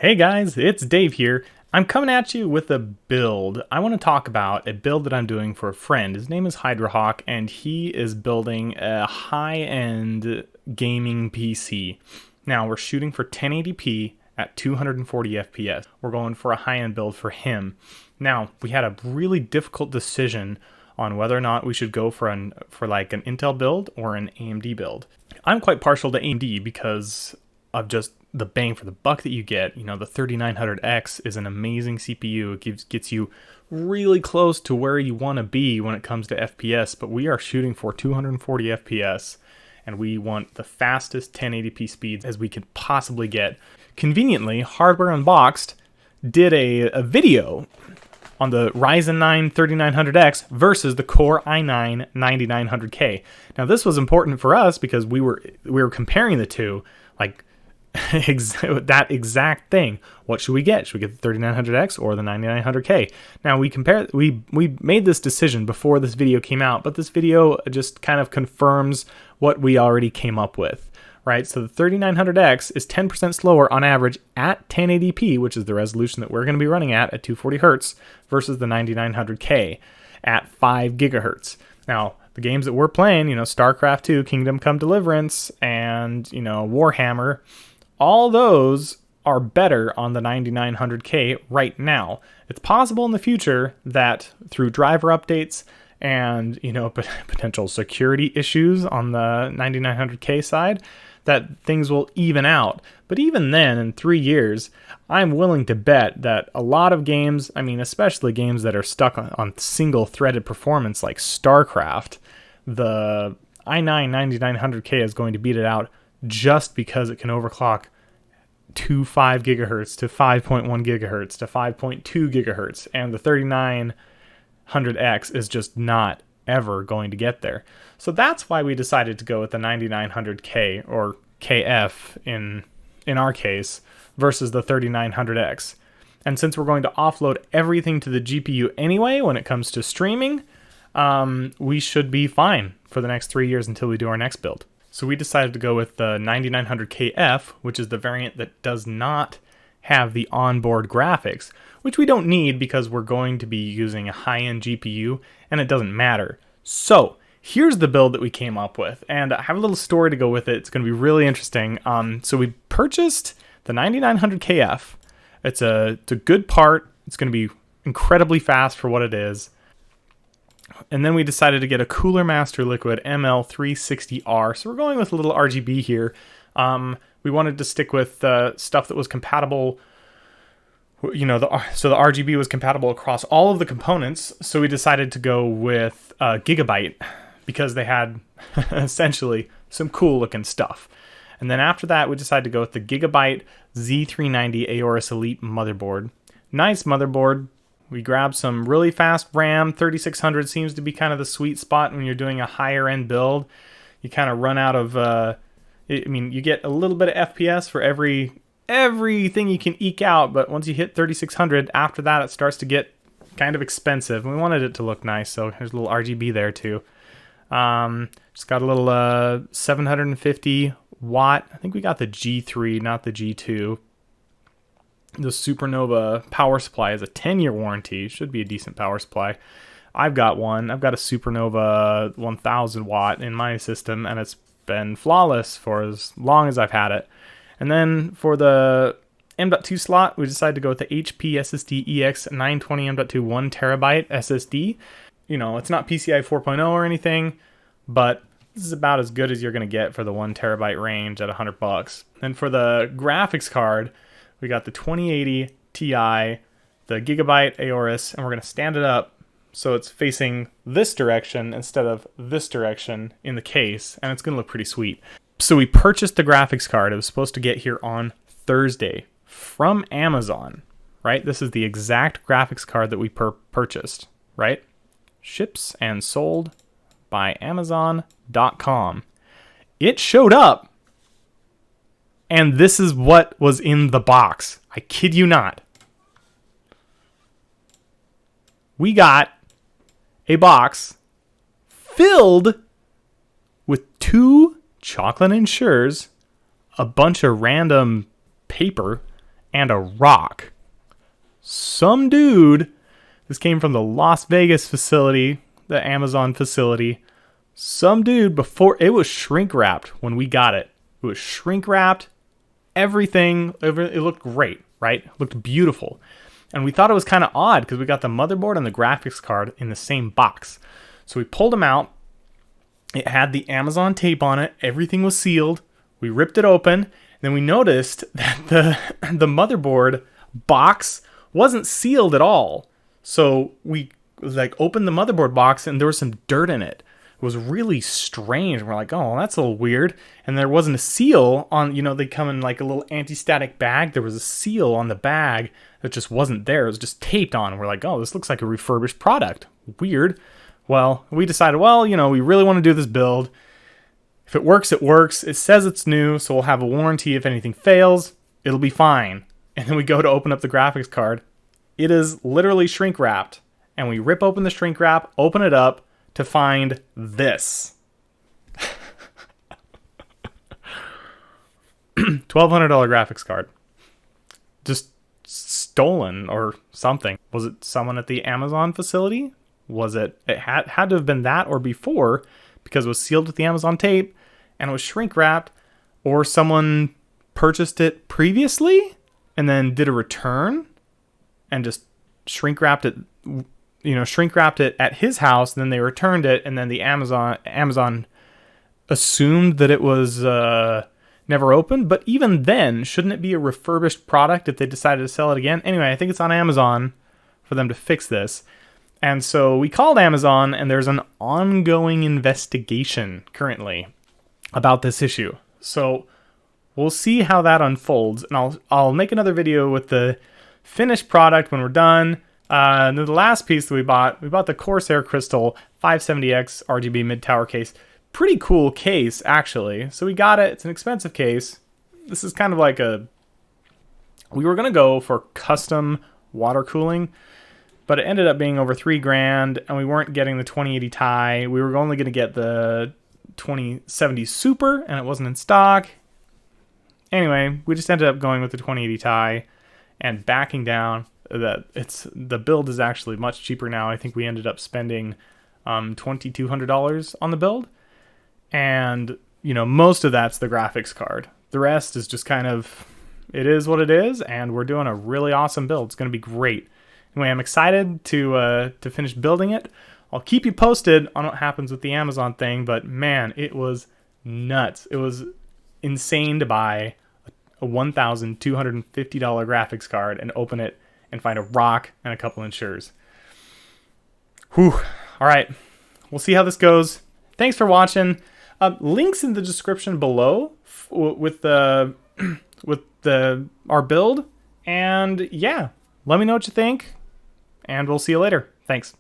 Hey guys, it's Dave here. I'm coming at you with a build. I want to talk about a build that I'm doing for a friend. His name is HydraHawk, and he is building a high-end gaming PC. Now, we're shooting for 1080p at 240 FPS. We're going for a high-end build for him. Now, we had a really difficult decision on whether or not we should go for like an Intel build or an AMD build. I'm quite partial to AMD because of just the bang for the buck that you get. You know, the 3900X is an amazing CPU. It gets you really close to where you want to be when it comes to FPS, but we are shooting for 240 FPS, and we want the fastest 1080p speeds as we could possibly get. Conveniently, Hardware Unboxed did a video on the Ryzen 9 3900X versus the Core i9 9900K. Now, this was important for us because we were comparing the two, like that exact thing. What should we get? Should we get the 3900X or the 9900K? Now, we made this decision before this video came out, but this video just kind of confirms what we already came up with. Right, so the 3900X is 10% slower on average at 1080p, which is the resolution that we're going to be running at 240 Hz, versus the 9900K at 5 gigahertz. Now, the games that we're playing, StarCraft 2, Kingdom Come Deliverance, and, Warhammer, all those are better on the 9900K right now. It's possible in the future that through driver updates and, potential security issues on the 9900K side, that things will even out. But even then, in 3 years, I'm willing to bet that a lot of games, especially games that are stuck on single-threaded performance like StarCraft, the i9 9900K is going to beat it out just because it can overclock to 5 gigahertz to 5.1 gigahertz to 5.2 gigahertz, and the 3900X is just not ever going to get there. So that's why we decided to go with the 9900K, or KF in our case, versus the 3900X. And since we're going to offload everything to the GPU anyway when it comes to streaming, we should be fine for the next 3 years until we do our next build. So we decided to go with the 9900KF, which is the variant that does not have the onboard graphics, which we don't need because we're going to be using a high-end GPU, and it doesn't matter. So here's the build that we came up with, and I have a little story to go with it. It's going to be really interesting. So we purchased the 9900KF. It's a good part. It's going to be incredibly fast for what it is. And then we decided to get a Cooler Master Liquid ML360R. So we're going with a little RGB here. We wanted to stick with stuff that was compatible. So the RGB was compatible across all of the components. So we decided to go with Gigabyte because they had essentially some cool looking stuff. And then after that, we decided to go with the Gigabyte Z390 Aorus Elite motherboard. Nice motherboard. We grabbed some really fast RAM. 3600 seems to be kind of the sweet spot when you're doing a higher end build. You kind of run out of, you get a little bit of FPS for everything you can eke out, but once you hit 3600, after that it starts to get kind of expensive. And we wanted it to look nice, so there's a little RGB there too. Just got a little 750 watt. I think we got the G3, not the G2. The Supernova power supply is a 10-year warranty. Should be a decent power supply. I've got one. I've got a Supernova 1000 watt in my system, and it's been flawless for as long as I've had it. And then for the M.2 slot, we decided to go with the HP SSD EX920 M.2 1 terabyte SSD. It's not PCI 4.0 or anything, but this is about as good as you're going to get for the 1 terabyte range at $100. And for the graphics card, we got the 2080 Ti, the Gigabyte Aorus, and we're going to stand it up so it's facing this direction instead of this direction in the case, and it's going to look pretty sweet. So we purchased the graphics card. It was supposed to get here on Thursday from Amazon, right? This is the exact graphics card that we purchased, right? Ships and sold by Amazon.com. It showed up, and this is what was in the box. I kid you not. We got a box filled with 2 chocolate Ensures, a bunch of random paper, and a rock. Some dude, this came from the Las Vegas facility, the Amazon facility. Some dude, before it was shrink wrapped when we got it. It was shrink wrapped. Everything, it looked great, right? It looked beautiful. And we thought it was kind of odd because we got the motherboard and the graphics card in the same box. So we pulled them out. It had the Amazon tape on it. Everything was sealed. We ripped it open. Then we noticed that the motherboard box wasn't sealed at all. So we opened the motherboard box and there was some dirt in it. It was really strange. We're like, oh, that's a little weird. And there wasn't a seal on, they come in like a little anti-static bag. There was a seal on the bag that just wasn't there. It was just taped on. We're like, oh, this looks like a refurbished product. Weird. Well, we decided, we really want to do this build. If it works, it works. It says it's new, so we'll have a warranty. If anything fails, it'll be fine. And then we go to open up the graphics card. It is literally shrink wrapped. And we rip open the shrink wrap, open it up, to find this. $1,200 graphics card. Just stolen or something. Was it someone at the Amazon facility? Was it had to have been that or before, because it was sealed with the Amazon tape and it was shrink wrapped, or someone purchased it previously and then did a return and just shrink wrapped it at his house, and then they returned it, and then the Amazon assumed that it was never opened. But even then, shouldn't it be a refurbished product if they decided to sell it again? Anyway, I think it's on Amazon for them to fix this. And so we called Amazon, and there's an ongoing investigation currently about this issue. So we'll see how that unfolds, and I'll make another video with the finished product when we're done. And then the last piece that we bought the Corsair Crystal 570X RGB mid-tower case. Pretty cool case, actually. So we got it. It's an expensive case. This is kind of like we were going to go for custom water cooling, but it ended up being over $3,000, and we weren't getting the 2080 Ti. We were only going to get the 2070 Super, and it wasn't in stock. Anyway, we just ended up going with the 2080 Ti and backing down. The build is actually much cheaper now. I think we ended up spending $2,200 on the build, and most of that's the graphics card. The rest is just kind of, it is what it is, and we're doing a really awesome build. It's going to be great. Anyway, I'm excited to finish building it. I'll keep you posted on what happens with the Amazon thing, but man, it was nuts. It was insane to buy a $1,250 graphics card and open it and find a rock and a couple insures. Whew. All right. We'll see how this goes. Thanks for watching. Links in the description below with our build. And yeah, let me know what you think, and we'll see you later. Thanks.